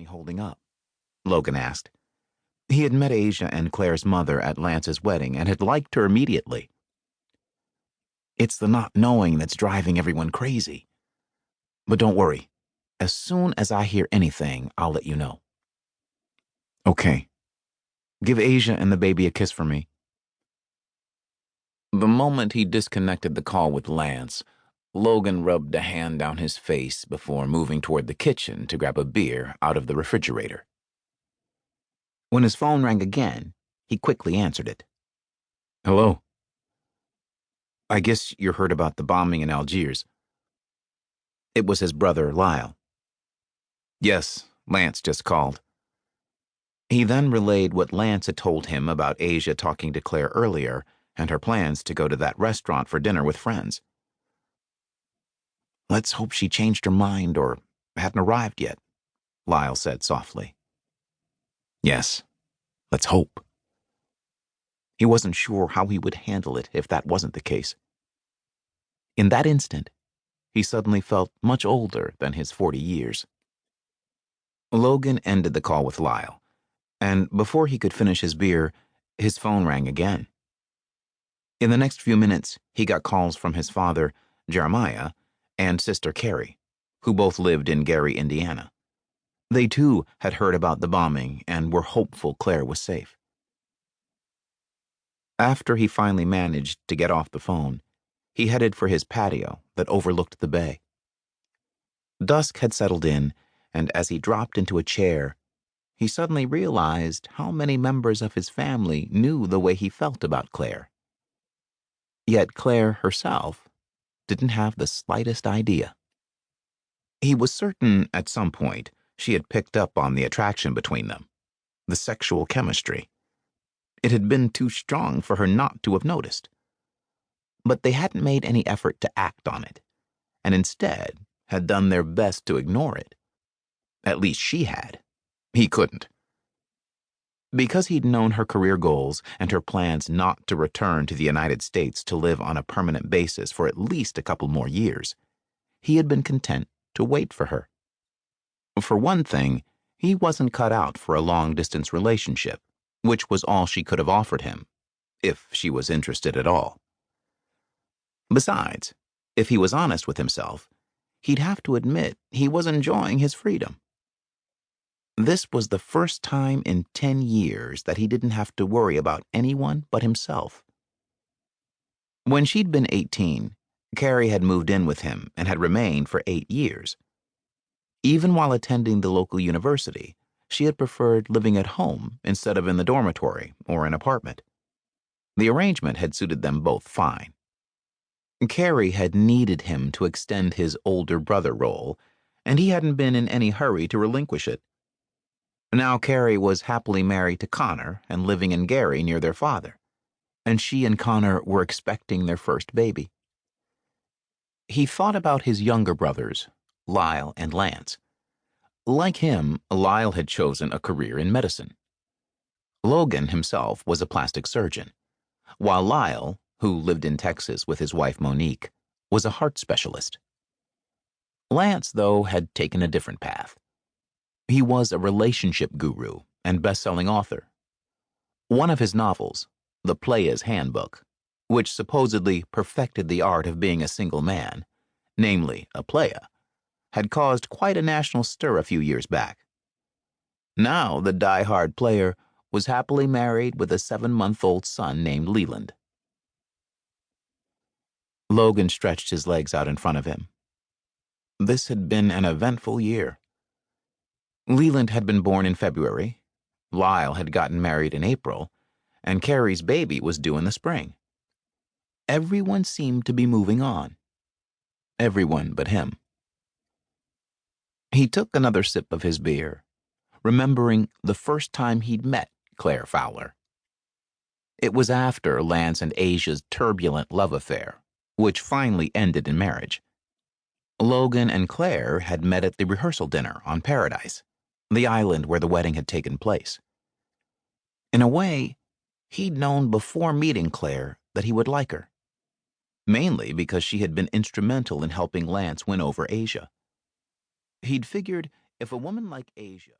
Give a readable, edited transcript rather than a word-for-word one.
money holding up?" Logan asked. He had met Asia and Claire's mother at Lance's wedding and had liked her immediately. "It's the not knowing that's driving everyone crazy. But don't worry. As soon as I hear anything, I'll let you know." "Okay. Give Asia and the baby a kiss for me." The moment he disconnected the call with Lance, Logan rubbed a hand down his face before moving toward the kitchen to grab a beer out of the refrigerator. When his phone rang again, he quickly answered it. "Hello. I guess you heard about the bombing in Algiers." It was his brother, Lyle. "Yes, Lance just called." He then relayed what Lance had told him about Asia talking to Claire earlier and her plans to go to that restaurant for dinner with friends. "Let's hope she changed her mind or hadn't arrived yet," Lyle said softly. "Yes, let's hope." He wasn't sure how he would handle it if that wasn't the case. In that instant, he suddenly felt much older than his 40 years. Logan ended the call with Lyle, and before he could finish his beer, his phone rang again. In the next few minutes, he got calls from his father, Jeremiah, and sister Carrie, who both lived in Gary, Indiana. They too had heard about the bombing and were hopeful Claire was safe. After he finally managed to get off the phone, he headed for his patio that overlooked the bay. Dusk had settled in, and as he dropped into a chair, he suddenly realized how many members of his family knew the way he felt about Claire. Yet Claire herself didn't have the slightest idea. He was certain at some point she had picked up on the attraction between them, the sexual chemistry. It had been too strong for her not to have noticed. But they hadn't made any effort to act on it, and instead had done their best to ignore it. At least she had. He couldn't. Because he'd known her career goals and her plans not to return to the United States to live on a permanent basis for at least a couple more years, he had been content to wait for her. For one thing, he wasn't cut out for a long-distance relationship, which was all she could have offered him, if she was interested at all. Besides, if he was honest with himself, he'd have to admit he was enjoying his freedom. This was the first time in 10 years that he didn't have to worry about anyone but himself. When she'd been 18, Carrie had moved in with him and had remained for 8 years. Even while attending the local university, she had preferred living at home instead of in the dormitory or an apartment. The arrangement had suited them both fine. Carrie had needed him to extend his older brother role, and he hadn't been in any hurry to relinquish it. Now Carrie was happily married to Connor and living in Gary near their father, and she and Connor were expecting their first baby. He thought about his younger brothers, Lyle and Lance. Like him, Lyle had chosen a career in medicine. Logan himself was a plastic surgeon, while Lyle, who lived in Texas with his wife Monique, was a heart specialist. Lance, though, had taken a different path. He was a relationship guru and best-selling author. One of his novels, The Player's Handbook, which supposedly perfected the art of being a single man, namely a playa, had caused quite a national stir a few years back. Now the die-hard player was happily married with a 7-month-old son named Leland. Logan stretched his legs out in front of him. This had been an eventful year. Leland had been born in February, Lyle had gotten married in April, and Carrie's baby was due in the spring. Everyone seemed to be moving on. Everyone but him. He took another sip of his beer, remembering the first time he'd met Claire Fowler. It was after Lance and Asia's turbulent love affair, which finally ended in marriage. Logan and Claire had met at the rehearsal dinner on Paradise, the island where the wedding had taken place. In a way, he'd known before meeting Claire that he would like her, mainly because she had been instrumental in helping Lance win over Asia. He'd figured if a woman like Asia